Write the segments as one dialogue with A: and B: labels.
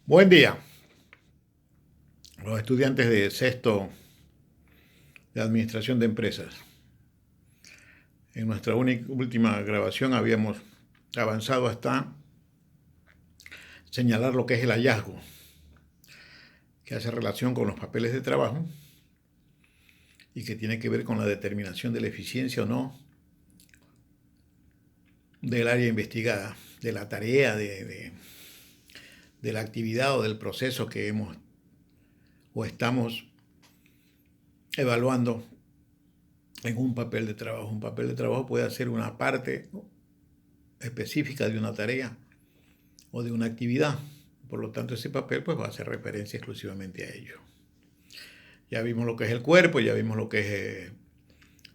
A: Buen día. Los estudiantes de sexto de Administración de Empresas. En nuestra última grabación habíamos avanzado hasta señalar lo que es el hallazgo, que hace relación con los papeles de trabajo y que tiene que ver con la determinación de la eficiencia o no del área investigada, de la tarea, de la actividad o del proceso que hemos o estamos evaluando en un papel de trabajo. Un papel de trabajo puede ser una parte específica de una tarea o de una actividad. Por lo tanto, ese papel pues va a hacer referencia exclusivamente a ello. Ya vimos lo que es el cuerpo, ya vimos lo que es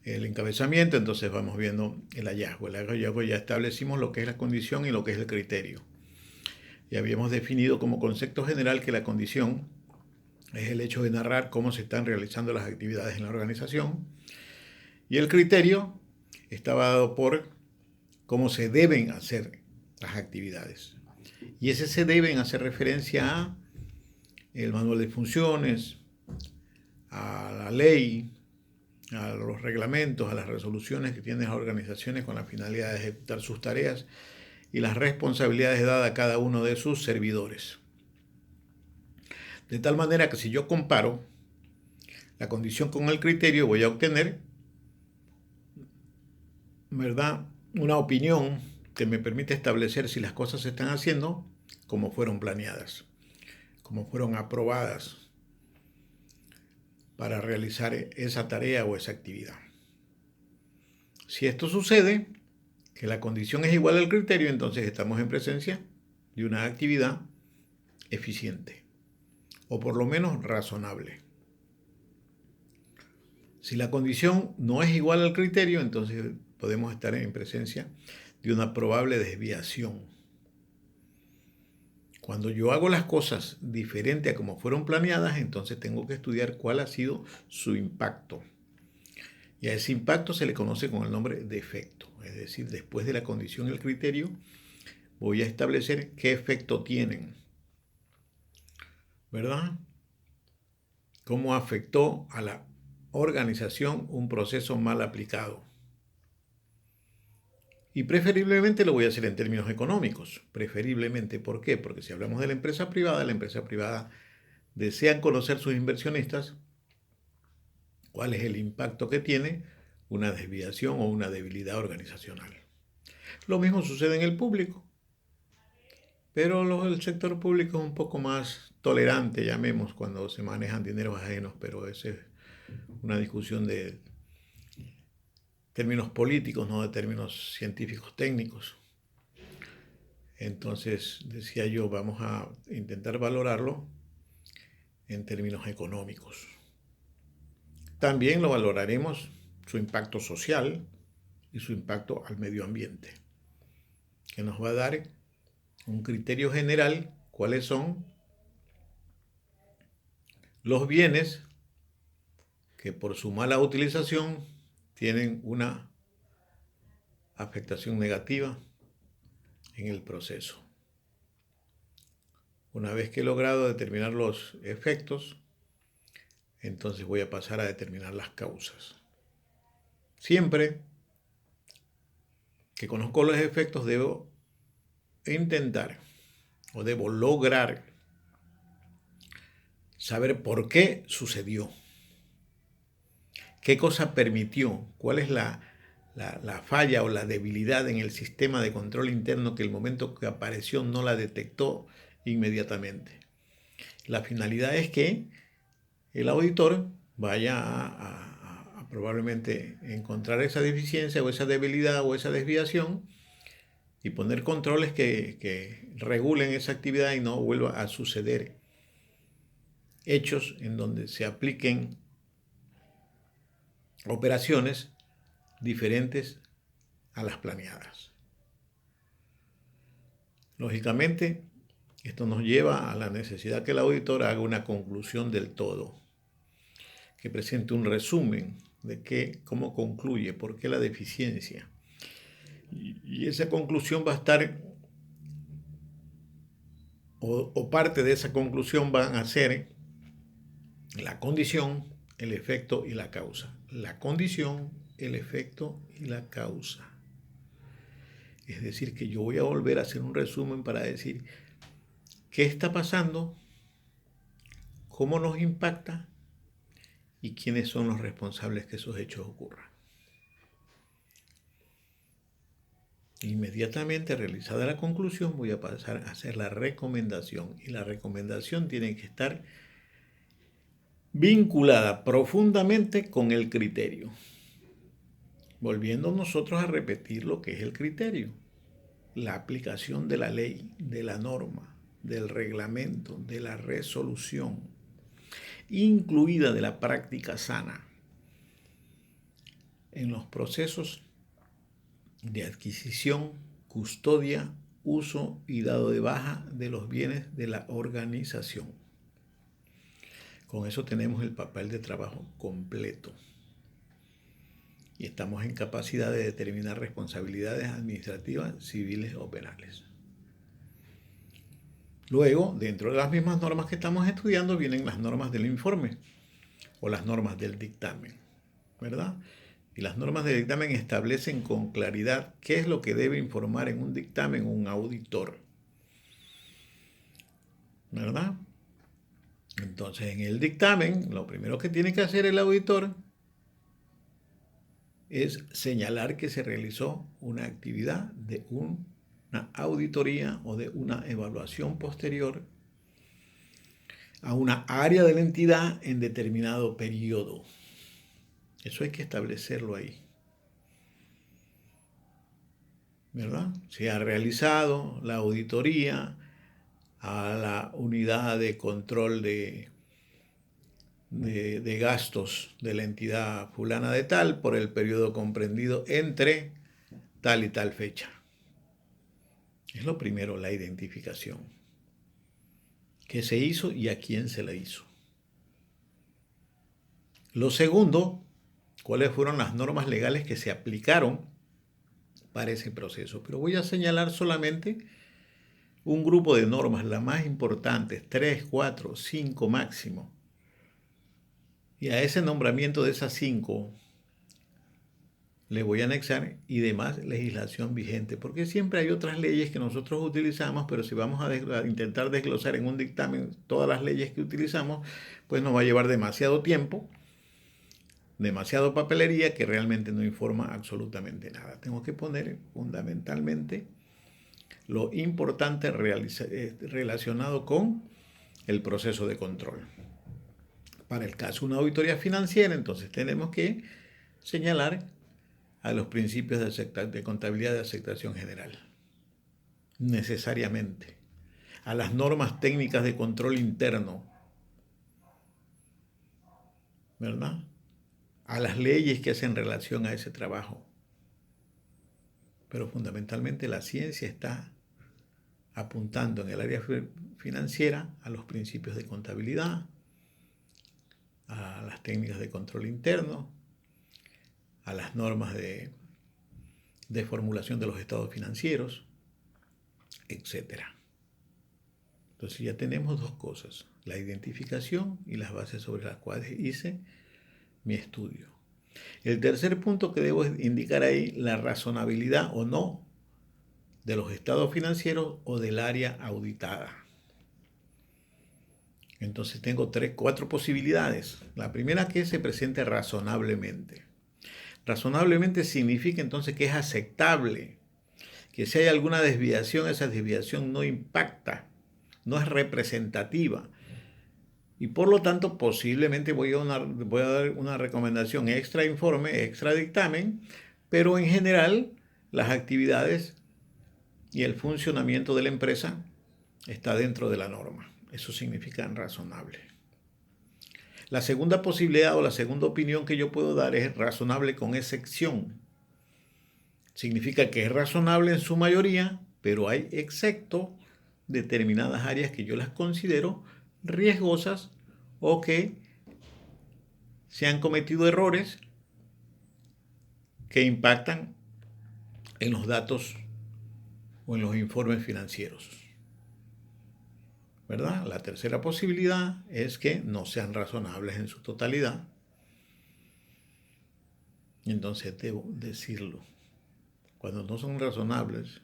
A: el encabezamiento, entonces vamos viendo el hallazgo. El hallazgo ya establecimos lo que es la condición y lo que es el criterio. Ya habíamos definido como concepto general que la condición es el hecho de narrar cómo se están realizando las actividades en la organización y el criterio estaba dado por cómo se deben hacer las actividades. Y ese se deben hacer referencia a el manual de funciones, a la ley, a los reglamentos, a las resoluciones que tienen las organizaciones con la finalidad de ejecutar sus tareas y las responsabilidades dadas a cada uno de sus servidores. De tal manera que si yo comparo la condición con el criterio, voy a obtener, ¿verdad?, una opinión que me permite establecer si las cosas se están haciendo como fueron planeadas, como fueron aprobadas para realizar esa tarea o esa actividad. Si esto sucede, que la condición es igual al criterio, entonces estamos en presencia de una actividad eficiente, o por lo menos razonable. Si la condición no es igual al criterio, entonces podemos estar en presencia de una probable desviación. Cuando yo hago las cosas diferente a como fueron planeadas, entonces tengo que estudiar cuál ha sido su impacto. Y a ese impacto se le conoce con el nombre de efecto. Es decir, después de la condición y el criterio, voy a establecer qué efecto tienen, ¿verdad? Cómo afectó a la organización un proceso mal aplicado. Y preferiblemente lo voy a hacer en términos económicos. Preferiblemente, ¿por qué? Porque si hablamos de la empresa privada desean conocer sus inversionistas cuál es el impacto que tiene una desviación o una debilidad organizacional. Lo mismo sucede en el público, pero el sector público es un poco más tolerante, llamemos, cuando se manejan dineros ajenos, pero esa es una discusión de términos políticos, no de términos científicos técnicos. Entonces, decía yo, vamos a intentar valorarlo en términos económicos. También lo valoraremos su impacto social y su impacto al medio ambiente, que nos va a dar un criterio general cuáles son los bienes que por su mala utilización tienen una afectación negativa en el proceso. Una vez que he logrado determinar los efectos, entonces voy a pasar a determinar las causas. Siempre que conozco los efectos debo intentar o debo lograr saber por qué sucedió, qué cosa permitió, cuál es la falla o la debilidad en el sistema de control interno que el momento que apareció no la detectó inmediatamente. La finalidad es que el auditor vaya a probablemente encontrar esa deficiencia o esa debilidad o esa desviación y poner controles que regulen esa actividad y no vuelva a suceder hechos en donde se apliquen operaciones diferentes a las planeadas. Lógicamente, esto nos lleva a la necesidad que el auditor haga una conclusión del todo, que presente un resumen de cómo concluye, por qué la deficiencia. Y esa conclusión va a estar o parte de esa conclusión van a ser la condición, el efecto y la causa. La condición, el efecto y la causa. Es decir, que yo voy a volver a hacer un resumen para decir qué está pasando, cómo nos impacta y quiénes son los responsables que esos hechos ocurran. Inmediatamente realizada la conclusión voy a pasar a hacer la recomendación y la recomendación tiene que estar vinculada profundamente con el criterio. Volviendo nosotros a repetir lo que es el criterio, la aplicación de la ley, de la norma, del reglamento, de la resolución, incluida de la práctica sana en los procesos de adquisición, custodia, uso y dado de baja de los bienes de la organización. Con eso tenemos el papel de trabajo completo y estamos en capacidad de determinar responsabilidades administrativas, civiles o penales. Luego, dentro de las mismas normas que estamos estudiando, vienen las normas del informe o las normas del dictamen, ¿verdad? Y las normas del dictamen establecen con claridad qué es lo que debe informar en un dictamen un auditor, ¿verdad? Entonces, en el dictamen, lo primero que tiene que hacer el auditor es señalar que se realizó una actividad de una auditoría o de una evaluación posterior a una área de la entidad en determinado periodo. Eso hay que establecerlo ahí, ¿verdad? Se ha realizado la auditoría a la unidad de control de gastos de la entidad fulana de tal por el periodo comprendido entre tal y tal fecha. Es lo primero, la identificación. ¿Qué se hizo y a quién se la hizo? Lo segundo, cuáles fueron las normas legales que se aplicaron para ese proceso. Pero voy a señalar solamente un grupo de normas, las más importantes, 3, 4, 5 máximo. Y a ese nombramiento de esas 5 le voy a anexar y demás legislación vigente, porque siempre hay otras leyes que nosotros utilizamos, pero si vamos a intentar desglosar en un dictamen todas las leyes que utilizamos, pues nos va a llevar demasiado tiempo, demasiado papelería que realmente no informa absolutamente nada. Tengo que poner fundamentalmente lo importante relacionado con el proceso de control. Para el caso de una auditoría financiera, entonces tenemos que señalar a los principios de contabilidad de aceptación general, necesariamente, a las normas técnicas de control interno, ¿verdad? A las leyes que hacen relación a ese trabajo. Pero fundamentalmente la ciencia está apuntando en el área financiera a los principios de contabilidad, a las técnicas de control interno, a las normas de formulación de los estados financieros, etc. Entonces ya tenemos dos cosas, la identificación y las bases sobre las cuales hice mi estudio. El tercer punto que debo indicar ahí, la razonabilidad o no de los estados financieros o del área auditada. Entonces tengo 4 posibilidades. La primera, que se presente razonablemente. Razonablemente significa entonces que es aceptable, que si hay alguna desviación, esa desviación no impacta, no es representativa. Y por lo tanto, posiblemente voy a dar una recomendación extra informe, extra dictamen, pero en general las actividades y el funcionamiento de la empresa está dentro de la norma. Eso significa razonable. La segunda posibilidad o la segunda opinión que yo puedo dar es razonable con excepción. Significa que es razonable en su mayoría, pero hay excepto determinadas áreas que yo las considero riesgosas o que se han cometido errores que impactan en los datos o en los informes financieros. ¿verdad? La tercera posibilidad es que no sean razonables en su totalidad. Entonces debo decirlo. Cuando no son razonables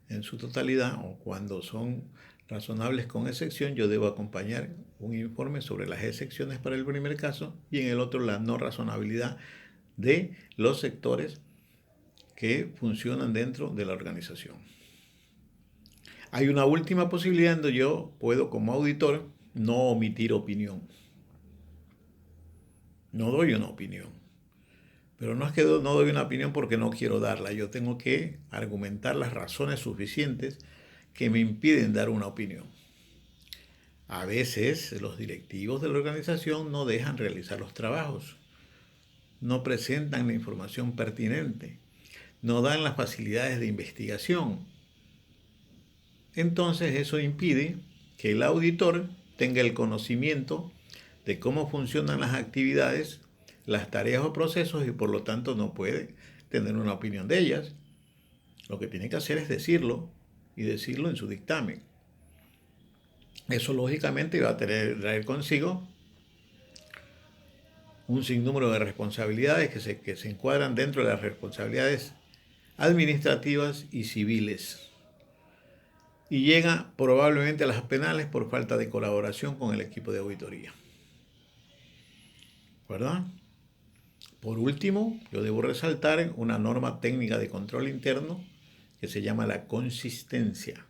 A: en su totalidad o cuando son razonables con excepción, yo debo acompañar un informe sobre las excepciones para el primer caso y en el otro la no razonabilidad de los sectores que funcionan dentro de la organización. Hay una última posibilidad donde yo puedo, como auditor, no omitir opinión. No doy una opinión. Pero no es que no doy una opinión porque no quiero darla. Yo tengo que argumentar las razones suficientes que me impiden dar una opinión. A veces los directivos de la organización no dejan realizar los trabajos, no presentan la información pertinente, no dan las facilidades de investigación. Entonces eso impide que el auditor tenga el conocimiento de cómo funcionan las actividades, las tareas o procesos y por lo tanto no puede tener una opinión de ellas. Lo que tiene que hacer es decirlo y decirlo en su dictamen. Eso lógicamente va a traer consigo un sinnúmero de responsabilidades que se encuadran dentro de las responsabilidades administrativas y civiles. Y llega probablemente a las penales por falta de colaboración con el equipo de auditoría. ¿Verdad? Por último, yo debo resaltar una norma técnica de control interno que se llama la consistencia.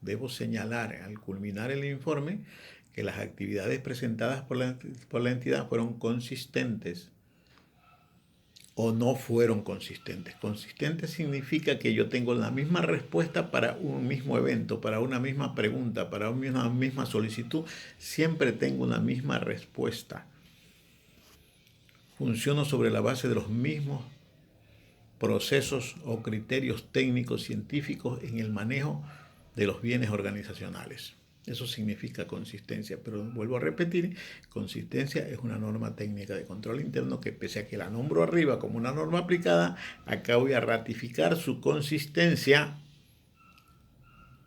A: Debo señalar al culminar el informe que las actividades presentadas por la entidad fueron consistentes o no fueron consistentes. Consistente significa que yo tengo la misma respuesta para un mismo evento, para una misma pregunta, para una misma solicitud. Siempre tengo una misma respuesta. Funciono sobre la base de los mismos procesos o criterios técnicos científicos en el manejo de los bienes organizacionales. Eso significa consistencia, pero vuelvo a repetir, consistencia es una norma técnica de control interno que pese a que la nombro arriba como una norma aplicada, acá voy a ratificar su consistencia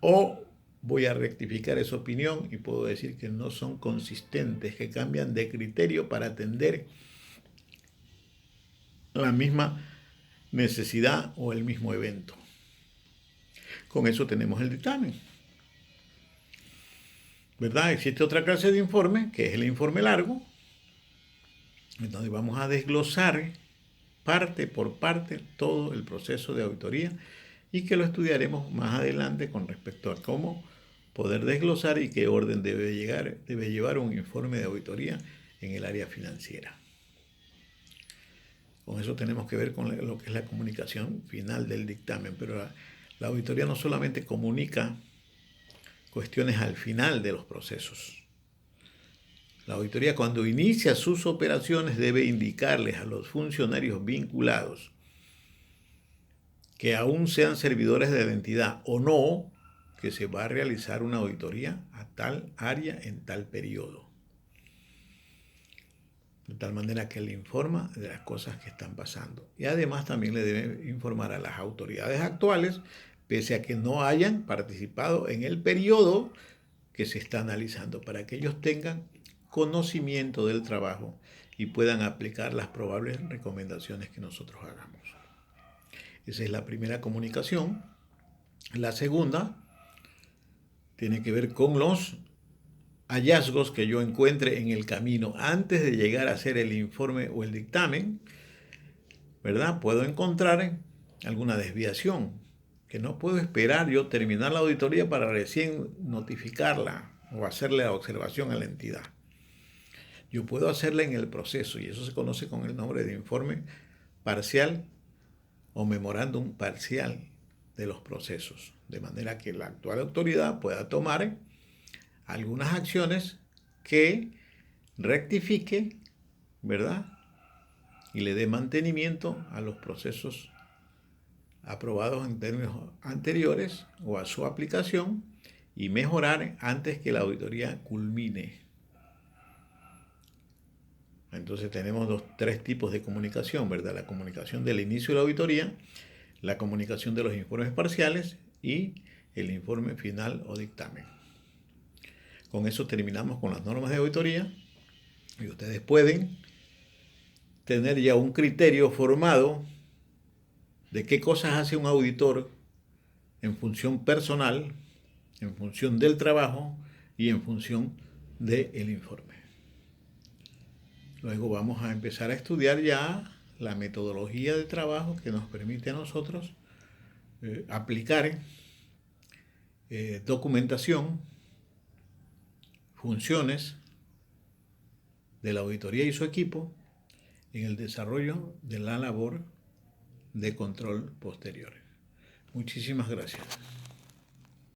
A: o voy a rectificar esa opinión y puedo decir que no son consistentes, que cambian de criterio para atender la misma necesidad o el mismo evento. Con eso tenemos el dictamen. ¿Verdad? Existe otra clase de informe, que es el informe largo, en donde vamos a desglosar parte por parte todo el proceso de auditoría y que lo estudiaremos más adelante con respecto a cómo poder desglosar y qué orden debe llevar un informe de auditoría en el área financiera. Con eso tenemos que ver con lo que es la comunicación final del dictamen, pero la auditoría no solamente comunica cuestiones al final de los procesos. La auditoría, cuando inicia sus operaciones, debe indicarles a los funcionarios vinculados que aún sean servidores de la entidad o no, que se va a realizar una auditoría a tal área en tal periodo. De tal manera que le informa de las cosas que están pasando. Y además también le debe informar a las autoridades actuales, pese a que no hayan participado en el periodo que se está analizando, para que ellos tengan conocimiento del trabajo y puedan aplicar las probables recomendaciones que nosotros hagamos. Esa es la primera comunicación. La segunda tiene que ver con los hallazgos que yo encuentre en el camino antes de llegar a hacer el informe o el dictamen, ¿verdad? Puedo encontrar alguna desviación, que no puedo esperar yo terminar la auditoría para recién notificarla o hacerle la observación a la entidad. Yo puedo hacerla en el proceso y eso se conoce con el nombre de informe parcial o memorándum parcial de los procesos, de manera que la actual autoridad pueda tomar algunas acciones que rectifique, ¿verdad? Y le dé mantenimiento a los procesos aprobados en términos anteriores o a su aplicación y mejorar antes que la auditoría culmine. Entonces tenemos tres tipos de comunicación, ¿verdad? La comunicación del inicio de la auditoría, la comunicación de los informes parciales y el informe final o dictamen. Con eso terminamos con las normas de auditoría y ustedes pueden tener ya un criterio formado de qué cosas hace un auditor en función personal, en función del trabajo y en función del informe. Luego vamos a empezar a estudiar ya la metodología de trabajo que nos permite a nosotros aplicar documentación, funciones de la auditoría y su equipo en el desarrollo de la labor de control posterior. Muchísimas gracias.